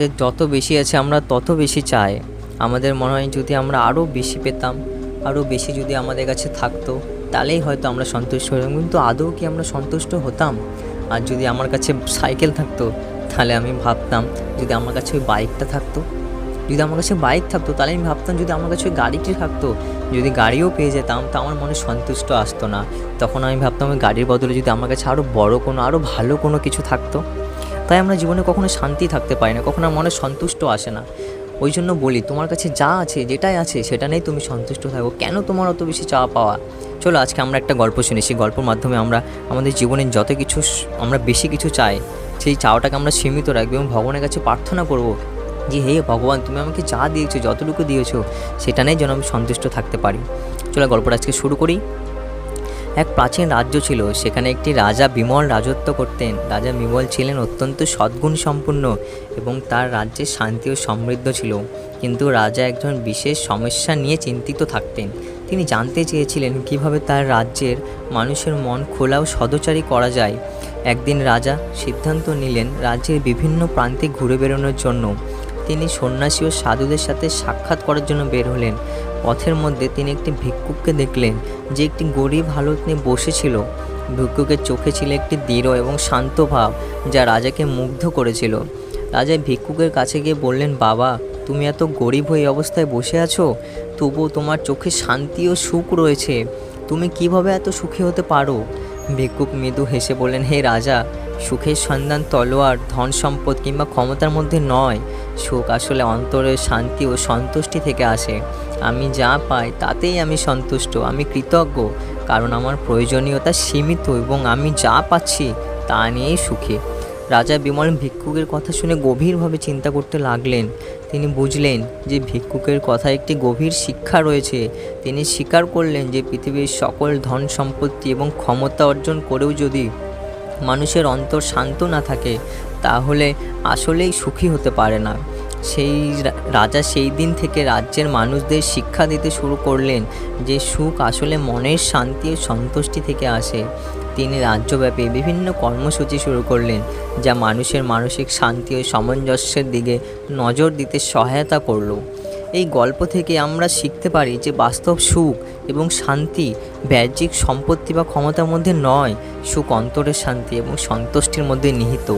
যত বেশি আছে আমরা তত বেশি চাই। আমাদের মনে হয় যদি আমরা আরও বেশি পেতাম, আরও বেশি যদি আমাদের কাছে থাকতো, তাহলেই হয়তো আমরা সন্তুষ্ট হতাম। কিন্তু আদৌ কি আমরা সন্তুষ্ট হতাম? আর যদি আমার কাছে সাইকেল থাকতো, তাহলে আমি ভাবতাম যদি আমার কাছে ওই বাইকটা থাকতো, যদি আমার কাছে বাইক থাকতো তাহলে আমি ভাবতাম যদি আমার কাছে ওই গাড়িটি থাকতো। যদি গাড়িও পেয়ে যেতাম তা আমার মনে সন্তুষ্ট আসতো না। তখন আমি ভাবতাম ওই গাড়ির বদলে যদি আমার কাছে আরও বড় কোনো, আরও ভালো কোনো কিছু থাকতো। তাই আমরা জীবনে কখনো শান্তি থাকতে পারি না, কখনো মনে সন্তুষ্ট আসে না। ওই জন্য বলি, তোমার কাছে যা আছে, যেটাই আছে সেটা নিয়েই তুমি সন্তুষ্ট থাকো। কেন তোমার অত বেশি চাওয়া পাওয়া? চলো আজকে আমরা একটা গল্প শুনি। সেই গল্পের মাধ্যমে আমরা আমাদের জীবনের যত কিছু আমরা বেশি কিছু চাই, সেই চাওয়াটাকে আমরা সীমিত রাখবো এবং ভগবানের কাছে প্রার্থনা করব যে হে ভগবান, তুমি আমাকে যা দিয়েছো, যতটুকু দিয়েছো, সেটা নিয়ে যেন আমি সন্তুষ্ট থাকতে পারি। চলো গল্পটা আজকে শুরু করি। এক প্রাচীন রাজ্য ছিল, সেখানে একটি রাজা বিমল রাজত্ব করতেন। রাজা বিমল ছিলেন অত্যন্ত সদ্গুণ সম্পন্ন এবং তার রাজ্যে শান্তি ও সমৃদ্ধ ছিল। কিন্তু রাজা একজন বিশেষ সমস্যা নিয়ে চিন্তিত থাকতেন। তিনি জানতে চেয়েছিলেন কিভাবে তার রাজ্যের মানুষের মন খোলা ও সদাচারী করা যায়। একদিন রাজা সিদ্ধান্ত নিলেন রাজ্যের বিভিন্ন প্রান্তে ঘুরে বেড়ানোর জন্য। তিনি সন্ন্যাসী ও সাধুদের সাথে সাক্ষাৎ করার জন্য বের হলেন। পথের মধ্যে তিনি একটি ভিক্ষুককে দেখলেন, যে একটি গরিব হালত নিয়ে বসেছিল। ভিক্ষুকের চোখে ছিল একটি দৃঢ় এবং শান্ত ভাব, যা রাজাকে মুগ্ধ করেছিল। রাজা ভিক্ষুকের কাছে গিয়ে বললেন, বাবা, তুমি এত গরিব হয়ে অবস্থায় বসে আছো, তবুও তোমার চোখে শান্তি ও সুখ রয়েছে। তুমি কিভাবে এত সুখী হতে পারো? ভিক্ষুক মৃদু হেসে বললেন, হে রাজা, সুখের সন্ধান তলোয়ার, ধন সম্পদ কিংবা ক্ষমতার মধ্যে নয়। সুখ আসলে অন্তরের শান্তি ও সন্তুষ্টি থেকে আসে। আমি যা পাই তাতেই আমি সন্তুষ্ট। আমি কৃতজ্ঞ, কারণ আমার প্রয়োজনীয়তা সীমিত এবং আমি যা পাচ্ছি তা নিয়েই সুখী। রাজা বিমল ভিক্ষুকের কথা শুনে গভীরভাবে চিন্তা করতে লাগলেন। তিনি বুঝলেন যে ভিক্ষুকের কথায় একটি গভীর শিক্ষা রয়েছে। তিনি স্বীকার করলেন যে পৃথিবীর সকল ধন সম্পত্তি এবং ক্ষমতা অর্জন করেও যদি মানুষের অন্তর শান্ত না থাকে, তাহলে আসলেই সুখী হতে পারে না। সেই রাজা সেই দিন থেকে রাজ্যের মানুষদের শিক্ষা দিতে শুরু করলেন যে সুখ আসলে মনের শান্তি ও সন্তুষ্টি থেকে আসে। তিনি রাজ্যব্যাপী বিভিন্ন কর্মসূচি শুরু করলেন, যা মানুষের মানসিক শান্তি ও সামঞ্জস্যের দিকে নজর দিতে সহায়তা করল। এই গল্প থেকে আমরা শিখতে পারি যে বাস্তব সুখ এবং শান্তি বাহ্যিক সম্পত্তি বা ক্ষমতার মধ্যে নয়। সুখ অন্তরের শান্তি এবং সন্তুষ্টির মধ্যে নিহিত।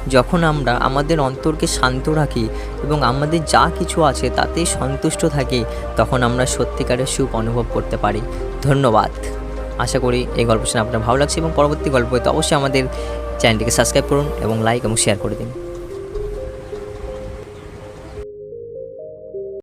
যখন আমরা আমাদের অন্তরকে শান্ত রাখি এবং আমাদের যা কিছু আছে তাতেই সন্তুষ্ট থাকি, তখন আমরা সত্যিকারের সুখ অনুভব করতে পারি। ধন্যবাদ। আশা করি এই গল্প শুনে আপনার ভালো লাগছে এবং পরবর্তী গল্প হয়তো অবশ্যই আমাদের চ্যানেলটিকে সাবস্ক্রাইব করুন এবং লাইক এবং শেয়ার করে দিন।